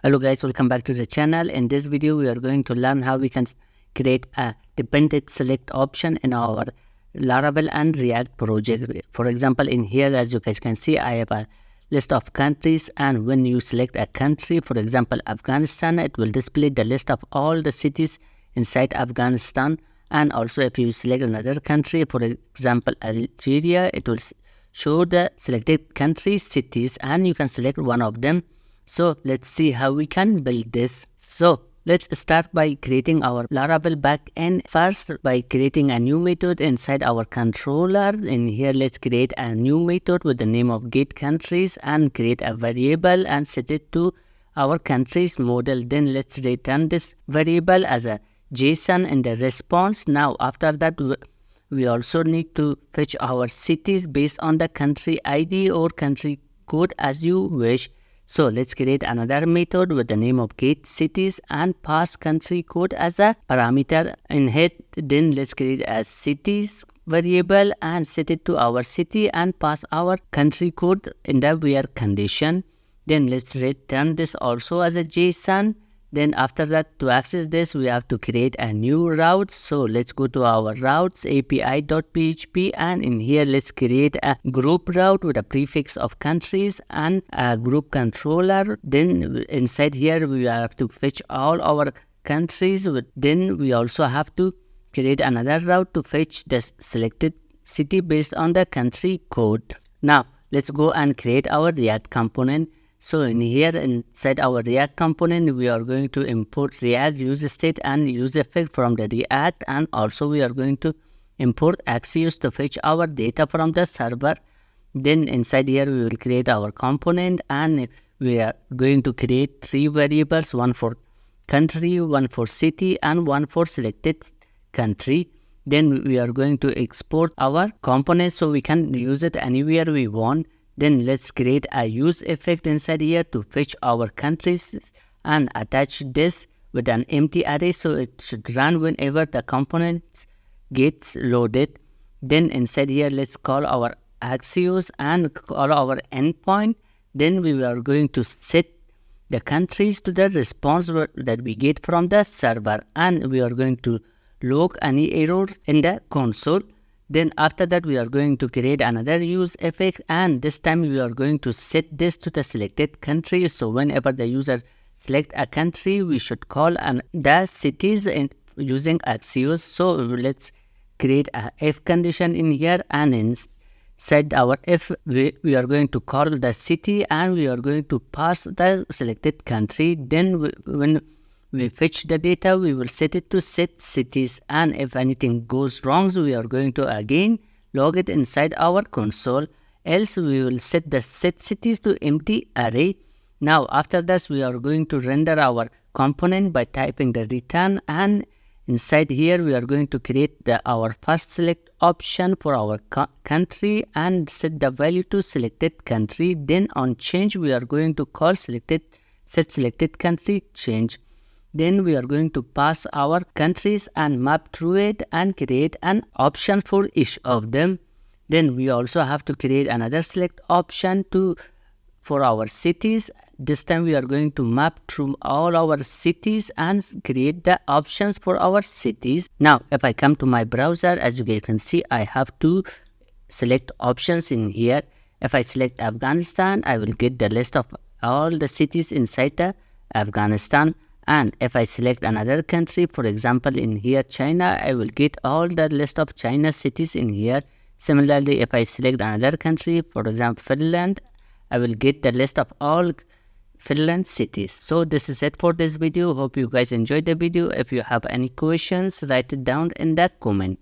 Hello guys, welcome back to the channel. In this video we are going to learn how we can create a dependent select option in our Laravel and React project. For example, in here, as you guys can see, I have a list of countries, and when you select a country, for example Afghanistan, it will display the list of all the cities inside Afghanistan. And also if you select another country, for example Algeria, it will show the selected country cities, and you can select one of them. So let's see how we can build this. So let's start by creating our Laravel backend. First, by creating a new method inside our controller. In here, let's create a new method with the name of getCountries and create a variable and set it to our countries model. Then let's return this variable as a JSON in the response. Now after that, we also need to fetch our cities based on the country ID or country code as you wish. So let's create another method with the name of getCities and pass country code as a parameter in head. Then let's create a cities variable and set it to our city and pass our country code in the where condition. Then let's return this also as a JSON. Then after that, to access this, we have to create a new route. So let's go to our routes API.php, and in here let's create a group route with a prefix of countries and a group controller. Then inside here we have to fetch all our countries. Then we also have to create another route to fetch the selected city based on the country code. Now let's go and create our React component. So in here inside our React component, we are going to import React use state and use effect from the React, and also we are going to import Axios to fetch our data from the server. Then inside here we will create our component, and we are going to create three variables, one for country, one for city, and one for selected country. Then we are going to export our component so we can use it anywhere we want. Then let's create a use effect inside here to fetch our countries and attach this with an empty array so it should run whenever the component gets loaded. Then inside here let's call our Axios and call our endpoint. Then we are going to set the countries to the response that we get from the server, and we are going to log any error in the console. Then after that, we are going to create another use effect, and this time we are going to set this to the selected country. So whenever the user select a country, we should call the cities using Axios. So let's create a if condition in here, and inside our if we are going to call the city and we are going to pass the selected country. Then when we fetch the data, we will set it to set cities, and if anything goes wrong, we are going to again log it inside our console, else we will set the set cities to empty array. Now after this, we are going to render our component by typing the return, and inside here we are going to create our first select option for our country and set the value to selected country. Then on change, we are going to call set selected country change. Then we are going to pass our countries and map through it and create an option for each of them. Then we also have to create another select option for our cities. This time we are going to map through all our cities and create the options for our cities. Now if I come to my browser, as you guys can see, I have two select options in here. If I select Afghanistan, I will get the list of all the cities inside the Afghanistan. And if I select another country, for example in here China, I will get all the list of China cities in here. Similarly, if I select another country, for example Finland, I will get the list of all Finland cities. So this is it for this video. Hope you guys enjoyed the video. If you have any questions, write it down in the comment.